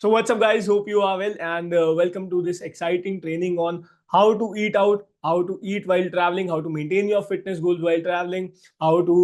So what's up, guys? Hope you are well, and welcome to this exciting training on how to eat out, how to eat while traveling, how to maintain your fitness goals while traveling, how to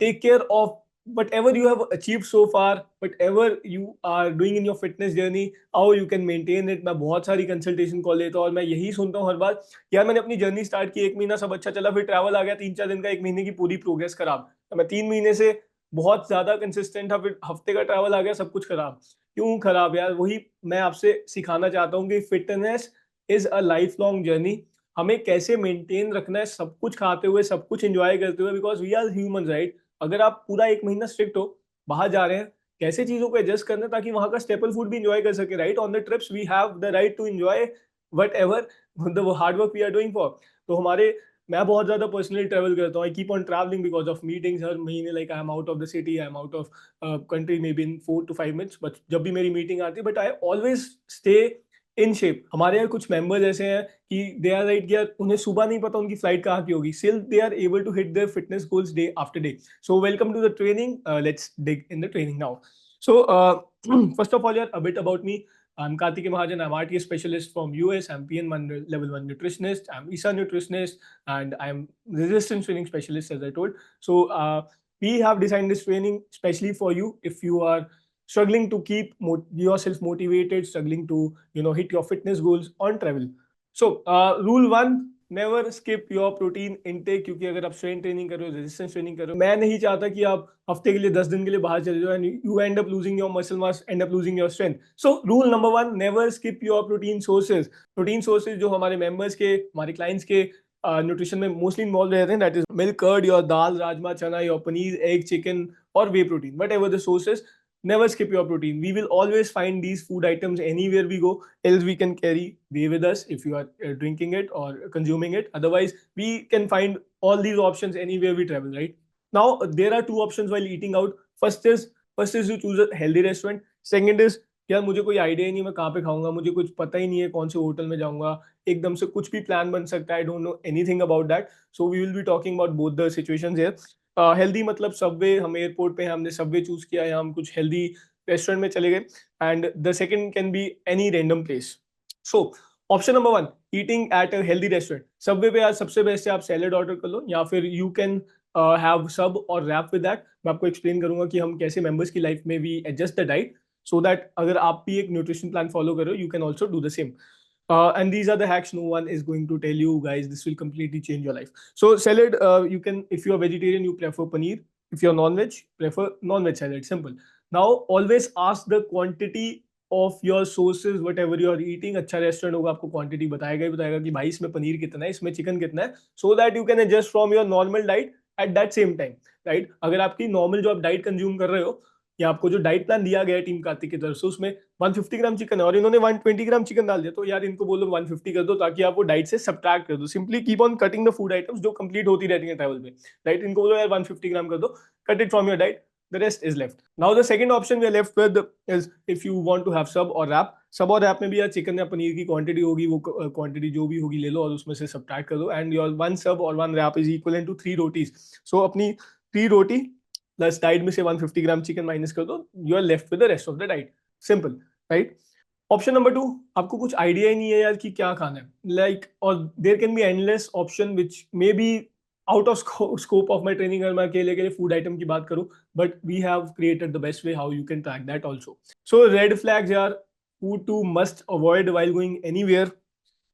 take care of whatever you have achieved so far, whatever you are doing in your fitness journey, how you can maintain it. मैं बहुत सारी consultation call लेता हूँ और मैं यही सुनता हूँ हर बार, यार मैंने अपनी जर्नी स्टार्ट की, 1 महीना सब अच्छा चला, फिर ट्रैवल आ गया, 3-4 दिन का, 1 महीने की पूरी प्रोग्रेस खराब। तो मैं 3 महीने से बहुत ज्यादा कंसिस्टेंट था, फिर हफ्ते का ट्रैवल आ गया, सब कुछ खराब। क्यों खराब यार? वही मैं आपसे सिखाना चाहता हूँ कि fitness is a life long journey. हमें कैसे मेंटेन रखना है, सब कुछ खाते हुए, सब कुछ एंजॉय करते हुए, because we are human, right? अगर आप पूरा 1 महीना स्ट्रिक्ट हो, बाहर जा रहे हैं, कैसे चीजों को एडजस्ट करना है ताकि वहां का स्टेपल फूड भी एंजॉय कर सके, right? On the trips we have the right to enjoy whatever the hard work we are doing for. तो हमारे मैं बहुत ज्यादा पर्सनली ट्रेवल करता हूँ। I keep on travelling because of meetings हर महीने। Like I am out of the city, I am out of country maybe in 4 to 5 minutes, but जब भी मेरी मीटिंग आती है, but I always stay in shape. हमारे यहाँ कुछ मेंबर्स ऐसे हैं कि दे आर राइट, यार उन्हें सुबह नहीं पता उनकी फ्लाइट कहाँ की होगी, still they are able to hit their fitness goals day after day. So welcome to the training, let's dig in the training now. So, first of all, yeah, a bit about me. I'm Kartikeya Mahajan. I'm RTA specialist from US. I'm PN1 level 1 nutritionist. I'm ISA nutritionist, and I'm resistance training specialist, as I told. So, we have designed this training especially for you if you are struggling to keep yourself motivated, struggling to hit your fitness goals on travel. So, rule one, never skip your protein intake. क्योंकि अगर आप strength training कर रहे हो, resistance training कर रहे हो, मैं नहीं चाहता कि आप हफ्ते के लिए 10 दिन के लिए बाहर चले जाओ and you and up losing your muscle mass, and up losing your strength. So rule number one, never skip your protein sources. Protein sources जो हमारे मेंबर्स के, हमारे क्लाइंट्स के न्यूट्रिशन में मोस्टली इन्वॉल्व रहते हैं, that is milk, curd, your dal, rajma, chana, your paneer, egg, chicken और whey protein, whatever the sources. Never skip your protein. We will always find these food items anywhere we go. Else we can carry way with us if you are drinking it or consuming it. Otherwise, we can find all these options anywhere we travel, right? Now, there are two options while eating out. First is you choose a healthy restaurant. Second is, यार मुझे कोई idea ही नहीं, मैं कहाँ पे खाऊंगा, मुझे कुछ पता ही नहीं है कौन से होटल में जाऊंगा, एकदम से कुछ भी प्लान बन सकता है, I don't know anything about that. So we will be talking about both the situations here. Healthy मतलब सबवे, हम एयरपोर्ट पे हैं, हमने सबवे चूज किया या हम कुछ हेल्दी रेस्टोरेंट में चले गए। And the second can be any random place. So option number one, eating at a healthy restaurant. Subway पे आज सबसे बेस्ट है आप सैलेड ऑर्डर कर लो, या फिर यू कैन हैव सब और रैप विद दैट। मैं आपको एक्सप्लेन करूंगा कि हम कैसे मेंबर्स की लाइफ में we adjust the diet, so that अगर आप भी एक न्यूट्रिशन प्लान फॉलो करो, you can also do the same. And these are the hacks no one is going to tell you, guys. This will completely change your life. So salad, you can, if you're vegetarian, you prefer paneer. If you're non-veg, prefer non-veg salad. Simple. Now always ask the quantity of your sources, whatever you are eating. अच्छा restaurant होगा, आपको quantity बताएगा ही बताएगा कि भाई इसमें पनीर कितना है, इसमें चिकन कितना है, so that you can adjust from your normal diet at that same time, right? अगर आपकी नॉर्मल जो आप डाइट कंज्यूम कर रहे हो, या आपको जो डाइट प्लान दिया गया है टीम कार्तिक की तरफ से, उसमें 150 ग्राम चिकन है और इन्होंने 120 ग्राम चिकन डाल दिया, तो यार इनको बोलो 150 कर दो, ताकि आप वो डाइट से सब्ट्रैक्ट कर दो। Simply keep on cutting the food items जो कंप्लीट होती रहती है ट्रैवल पे, राइट? इनको बोलो यार 150 ग्राम कर दो, cut it from your diet, the rest is left. Now the second option we are left with is if you want to have sub or wrap. सब और रैप में भी यार चिकन या पनीर की क्वांटिटी होगी, वो क्वांटिटी जो भी होगी ले लो और उसमें से सब्ट्रैक्ट कर दो, एंड योर वन सब और one wrap is equal to 3 rotis. सो अपनी 3 रोटी प्लस डाइट में से 150 ग्राम चिकन माइनस कर दो, you are left with the rest of the diet. Simple, right? Option number two, आपको कुछ आइडिया ही नहीं है यार कि क्या खाना है, लाइक, और there can be endless option which may be out of scope of my training. अगर मैं अकेले अकेले फूड आइटम की बात करूं, but we have created the best way how you can track that also. So red flags यार, food to must avoid while going anywhere.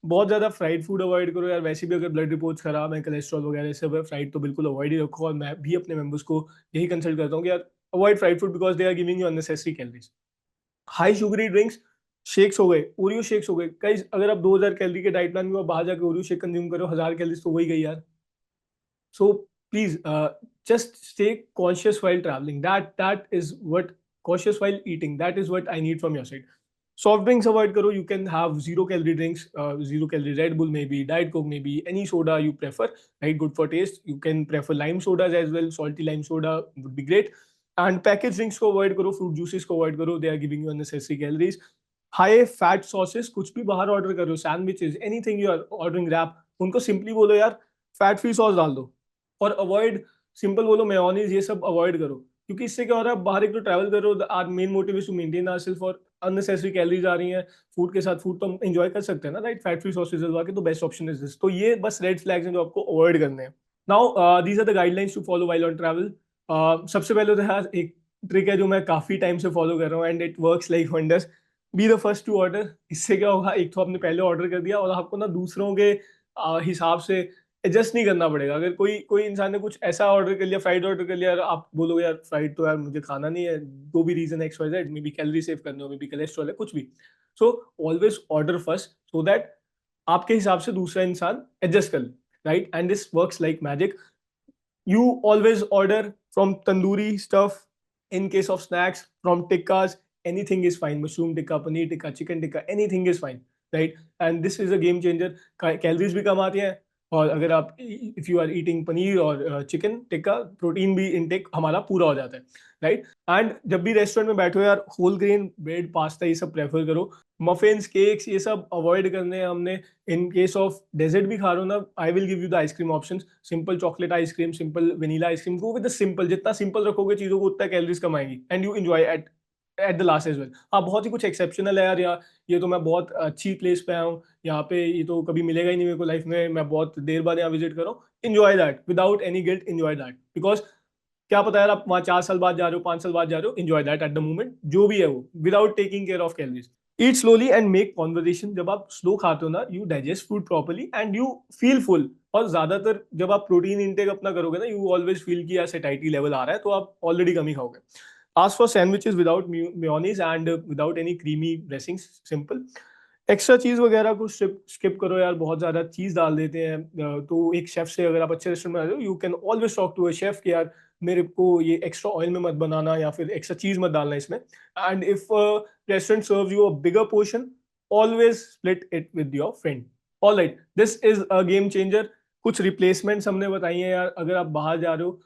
बहुत ज्यादा फ्राइड फूड अवॉइड करो यार, वैसे भी अगर ब्लड रिपोर्ट्स खराब है, कोलेस्ट्रॉल वगैरह सब है, फ्राइड तो बिल्कुल अवॉइड ही रखो। और मैं भी अपने मेंबर्स को यही कंसल्ट करता हूँ कि यार avoid fried food because they are giving you unnecessary calories. High sugary drinks, shakes हो गए, ओरियो शेक्स हो गए, कई अगर आप 2000 कैलोरी के डाइट प्लान में आप बाहर जाकर ओरियो शेक कंज्यूम करो, 1000 कैलोरीज तो वही गई यार। So please, just stay conscious while traveling. That is what, cautious while eating, that is what I need from your side. Soft drinks avoid karo. You can have 0 calorie drinks, 0 calorie Red Bull maybe, Diet Coke maybe, any soda you prefer, right? Good for taste. You can prefer lime sodas as well. Salty lime soda would be great. And packaged drinks ko avoid karo, fruit juices ko avoid karo. They are giving you unnecessary calories. High fat sauces, कुछ भी बाहर order करो, sandwiches, anything you are ordering, wrap, उनको simply बोलो यार fat free sauce डाल दो। और अवॉइड, सिंपल बोलो मेयोनीज, ये सब अवॉइड करो। क्योंकि इससे क्या हो रहा है, बाहर एक तो ट्रैवल करो, our main motive is to maintain ourselves और अननेसेसरी कैलोरीज आ रही हैं फूड के साथ, फूड तो हम एंजॉय कर सकते हैं ना, राइट, फैट फ्री सॉसेज डलवा के, तो बेस्ट ऑप्शन इज दिस। तो ये बस रेड फ्लैग्स हैं जो आपको अवॉइड करने हैं। Now these are the guidelines to follow while on travel. सबसे पहले तो यार एक ट्रिक है जो मैं काफी टाइम से फॉलो कर रहा हूँ and it works like wonders. Be the first to order. इससे क्या होगा, एक तो आपने पहले ऑर्डर कर दिया और आपको ना दूसरों के हिसाब से एडजस्ट नहीं करना पड़ेगा। अगर कोई कोई इंसान ने कुछ ऐसा ऑर्डर कर लिया, फ्राइड ऑर्डर कर लिया, और आप बोलोगे यार फ्राइड तो यार मुझे खाना नहीं है, जो भी reason X Y Z, maybe calorie save करने हो, मे बी कोलेस्ट्रॉल है, कुछ भी। So always order first so that आपके हिसाब से दूसरा इंसान एडजस्ट कर ले, right, and this works like magic. You always order from tandoori stuff. In case of snacks, from tikkas, anything is fine. Mushroom tikka, paneer tikka, chicken tikka, anything is fine, right? And this is a game changer. Calories भी कम आती हैं, और अगर आप if you are eating paneer और chicken tikka, protein भी intake हमारा पूरा हो जाता है, राइट। एंड जब भी रेस्टोरेंट में बैठो यार, होल ग्रेन ब्रेड, पास्ता, ये सब प्रेफर करो। मफिन्स, केक्स, ये सब अवॉइड करने हैं हमने। इन केस ऑफ डेजर्ट भी खा रहे हो ना, I will give you the ice cream option. Simple chocolate ice cream, simple vanilla ice cream, go with the simple. जितना सिंपल रखोगे चीजों को, उतना कैलोरीज कम आएगी and you enjoy at at the last as well. हाँ, बहुत ही कुछ एक्सेप्शनल है यार, या ये तो मैं बहुत अच्छी प्लेस पे आया हूँ, यहाँ पे ये तो कभी मिलेगा ही नहीं मेरे को लाइफ में, मैं बहुत देर बाद यहाँ विजिट करूँ, enjoy that without any guilt, enjoy that. Because क्या पता यार, आप वहाँ 4 साल बाद जा रहे हो, 5 साल बाद जा रहे हो, enjoy that at the moment जो भी है वो, without taking care of calories. Eat slowly and make conversation. जब आप स्लो खाते हो ना, you digest food properly and you feel full. और ज्यादातर जब आप प्रोटीन इंटेक अपना करोगे ना, यू ऑलवेज फील कि सैटिस्फैक्शन लेवल आ रहा है, तो आप ऑलरेडी कम ही खाओगे। Ask for sandwiches without mayonnaise and without any creamy dressings, simple. Extra चीज वगैरह को स्किप करो यार, बहुत ज्यादा चीज डाल देते हैं। तो एक शेफ से, अगर आप अच्छे रेस्टोरेंट में आ रहे हो, you can always talk to a chef कि यार मेरे को ये एक्स्ट्रा ऑयल में मत बनाना, या फिर एक्स्ट्रा चीज मत डालना इसमें। And if restaurant serve you a bigger portion, always split it with your friend. All right, this is a game changer. कुछ रिप्लेसमेंट्स हमने बताई हैं यार, अगर आप बाहर जा रहे हो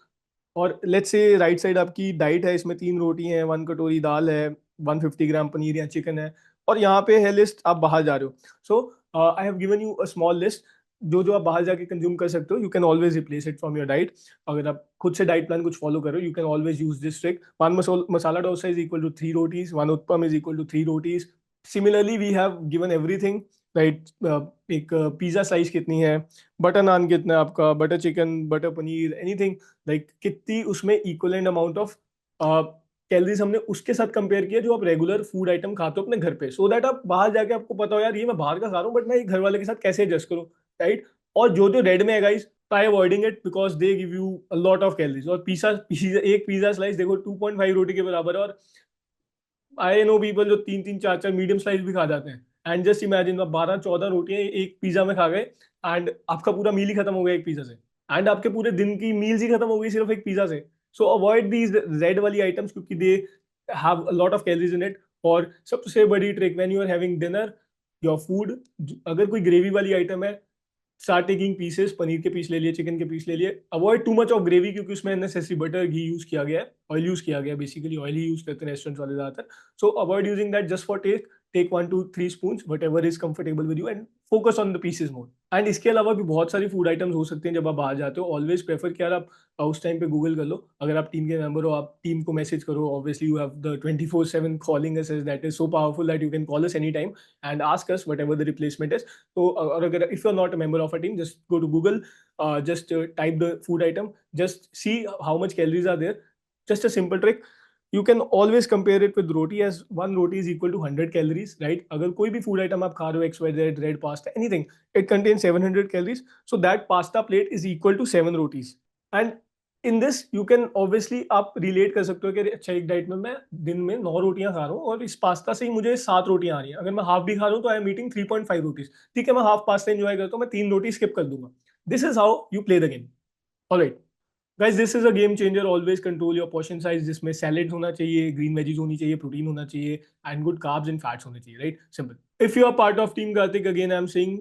और लेट्स से राइट साइड आपकी डाइट है, इसमें 3 रोटी हैं, 1 कटोरी दाल है, 150 ग्राम पनीर या चिकन है, और यहाँ पे है लिस्ट, आप बाहर जा रहे हो। So I have given you a small list, जो जो आप बाहर जाके कंज्यूम कर सकते हो, you can always replace it from your diet. अगर आप खुद से डाइट प्लान कुछ फॉलो करो, you can always use this trick. One masala dosa is equal to 3 rotis, one uttapam is equal to 3 rotis. Similarly we have given everything, right. एक pizza slice कितनी है, butter नान कितना है आपका, butter chicken, butter paneer, anything, like कितनी उसमें इक्वलेंट अमाउंट ऑफ कैलोरीज हमने उसके साथ कंपेयर किया जो आप रेगुलर फूड आइटम खाते हो अपने घर पे, सो दैट आप बाहर जाके आपको पता हो यार ये मैं बाहर का खा रहा हूँ, बट मैं ये घर वाले के साथ कैसे एडजस्ट करूँ, राइट। और जो जो रेड में है guys, try avoiding it because they give you a lot of calories. और एक पिज्जा स्लाइस देखो 2.5 रोटी के बराबर है, और आई नो पीपल जो 3-3 4-4 मीडियम स्लाइस भी खा जाते हैं। एंड जस्ट इमेजिन, आप 12-14 रोटियां एक पिज्जा में खा गए, एंड आपका पूरा मील ही खत्म हो गया एक पिज्जा से, एंड आपके पूरे दिन की मील्स ही खत्म हो गई सिर्फ एक पिज्जा से। सो अवॉइड दीज रेड वाली आइटम्स, क्योंकि they have a lot of calories in it. और सबसे बड़ी trick, when you are having dinner, your food, अगर कोई ग्रेवी वाली आइटम है, स्टार्ट टेकिंग पीसेस, पनीर के पीस ले लिए, चिकन के पीस ले लिए। Avoid too much of gravy, क्योंकि उसमें नेसेसरी बटर, घी यूज किया गया है, ऑयल यूज किया गया है, बेसिकली ऑयल ही यूज करते हैं रेस्टोरेंट वाले ज्यादातर। So avoid using that just for taste. Take 1 to 3 spoons, whatever is comfortable with you, and focus on the pieces more. And इसके अलावा भी बहुत सारी फूड आइटम्स हो सकते हैं जब आप बाहर जाते हो। ऑलवेज प्रेफर कि यार आप उस टाइम पे गूगल कर लो, अगर आप टीम के मेंबर हो, आप टीम को मैसेज करो। Obviously you have the 24/7 calling us, that is so powerful that you can call us any time and ask us whatever the replacement is. तो और अगर if you are not a member of a team, just go to Google, just type the food item, just see how much calories are there. Just a simple trick, you can always compare it with roti, as 1 roti is equal to 100 calories, right? अगर कोई भी food item आप खा रहे हो, XYZ, red pasta, anything, it contains 700 calories, so that pasta plate is equal to 7 rotis. And in this you can obviously आप relate कर सकते हो कि अच्छा, एक डाइट में मैं दिन में 9 रोटियां खा रहा हूँ, और इस पास्ता से ही मुझे 7 रोटियां आ रही हैं। अगर मैं हाफ भी खा रहा हूँ तो आई एम ईटिंग 3.5 रोटीज। ठीक है, मैं हाफ पास्ता एंजॉय करता हूँ, मैं 3 रोटी स्किप कर दूंगा। This is how you play the game. Alright guys, this is a game changer. Always control your portion size, जिसमें सैलेड होना चाहिए, ग्रीन वेजीज होनी चाहिए, प्रोटीन होना चाहिए, and good carbs and fats होने चाहिए, right, simple. If you are part of team Karthik, again I'm saying,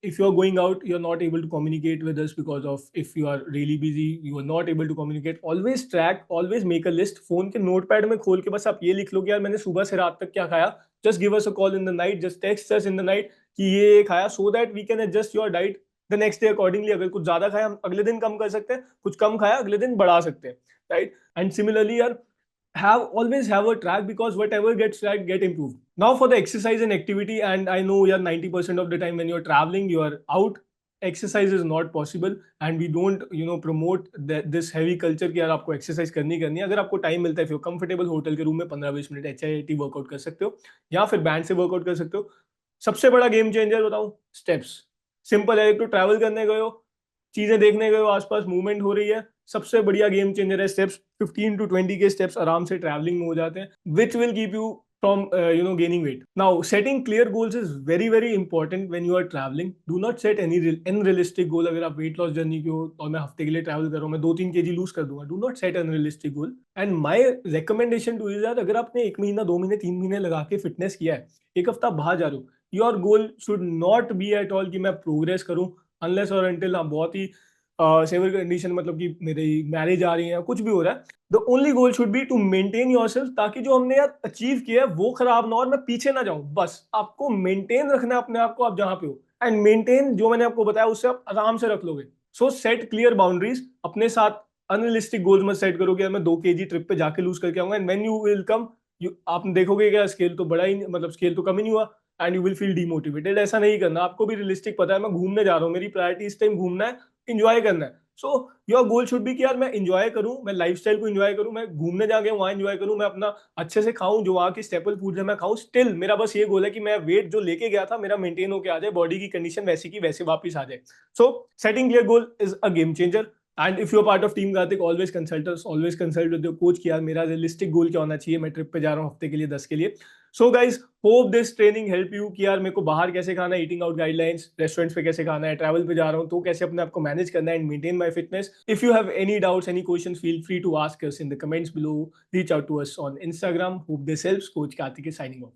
if you are going out, you're not able to communicate with us because of, if you are really busy, you are not able to communicate, always track, always make a list। Phone के notepad में खोल के बस आप ये लिख लो कि यार मैंने सुबह से रात तक क्या खाया। Just give us a call in the night, just text us in the night कि ये खाया, so that we can adjust your diet the next day accordingly. अगर कुछ ज्यादा खाया, हम अगले दिन कम कर सकते हैं, कुछ कम खाया अगले दिन बढ़ा सकते हैं, राइट। एंड सिमिलरली यार, have always have a track, because whatever gets tracked get improved, Now for the exercise and activity, and I know यार 90% of the time when you're traveling, you are out. Exercise is not possible, and we don't promote this heavy culture कि यार आपको exercise करनी है। अगर आपको time मिलता है, फिर कंफर्टेबल होटल के रूम में 15-20 मिनट HIIT वर्कआउट कर सकते हो, या फिर बैंड से वर्कआउट कर सकते हो। सबसे बड़ा गेम चेंजर बताऊं, स्टेप्स। सिंपल है, एक तो ट्रैवल करने गए हो, चीजें देखने गए हो, आसपास मूवमेंट हो रही है, सबसे बढ़िया गेम चेंजर है स्टेप्स। 15 to 20 के स्टेप्स आराम से ट्रैवलिंग में हो जाते हैं, which will keep you from gaining weight. Now setting clear goals is very important when you are traveling. Do not set any unrealistic goal. अगर आप weight loss जर्नी की हो और मैं हफ्ते के लिए ट्रैवल कर रहा हूँ, मैं 2-3 kg लूज कर दूंगा, do not set unrealistic goal. And my recommendation two is that अगर आपने 1 महीना 2 महीने 3 महीने लगा के फिटनेस किया है, एक हफ्ता बाहर जा रहे हो, your goal should not be at all कि मैं प्रोग्रेस करूं, अनलेस और अनटिल हम बहुत ही सेवर कंडीशन, मतलब कि मेरी मैरिज आ रही है, कुछ भी हो रहा है। The only goal should be to maintain yourself, ताकि जो हमने यार अचीव किया है वो खराब ना हो और मैं पीछे ना जाऊं। बस आपको मेंटेन रखना है अपने आप को, आप जहां पे हो। एंड मेंटेन जो मैंने आपको बताया उससे आप आराम से रख लोगे। सो सेट क्लियर बाउंड्रीज अपने साथ। अनरियलिस्टिक गोल्स मत सेट करो कि यार मैं 2 kg ट्रिप पे जाके लूज करके आऊंगा, and when you will come, आप देखोगे क्या स्केल तो बड़ा ही, मतलब स्केल तो कम ही नहीं हुआ, and you will feel demotivated. ऐसा नहीं करना। आपको भी रियलिस्टिक पता है मैं घूमने जा रहा हूँ, मेरी प्रायोरिटी इस टाइम घूमना है, इंजॉय करना है। So your goal should B कि यार मैं इंजॉय करूं, मैं लाइफस्टाइल को इंजॉय करूं, मैं घूमने जाके वहां इंजॉय करूं, मैं अपना अच्छे से खाऊं, जो वहां की स्टेपल फूड है मैं खाऊं। स्टिल मेरा बस ये गोल है कि मैं वेट जो लेके गया था मेरा मेंटेन होके आ जाए, बॉडी की कंडीशन वैसी की वैसे वापस आ जाए। So setting clear goal is a game changer. And if you are part of team Kartik, always consult with your coach कि यार मेरा रियलिस्टिक गोल क्या होना चाहिए, मैं ट्रिप पे जा रहा हूँ हफ्ते के लिए 10 के लिए। So guys, hope this training help you कि यार मेरे को बाहर कैसे खाना है, ईटिंग आउट गाइडलाइंस, रेस्टोरेंट्स पे कैसे खाना है, ट्रैवल पे जा रहा हूँ तो कैसे अपने आप को मैनेज करना है and maintain my fitness. If you have any doubts, any questions, feel free to ask us in the comments below, reach out to us on Instagram. Hope this helps. Coach Karthik is signing off.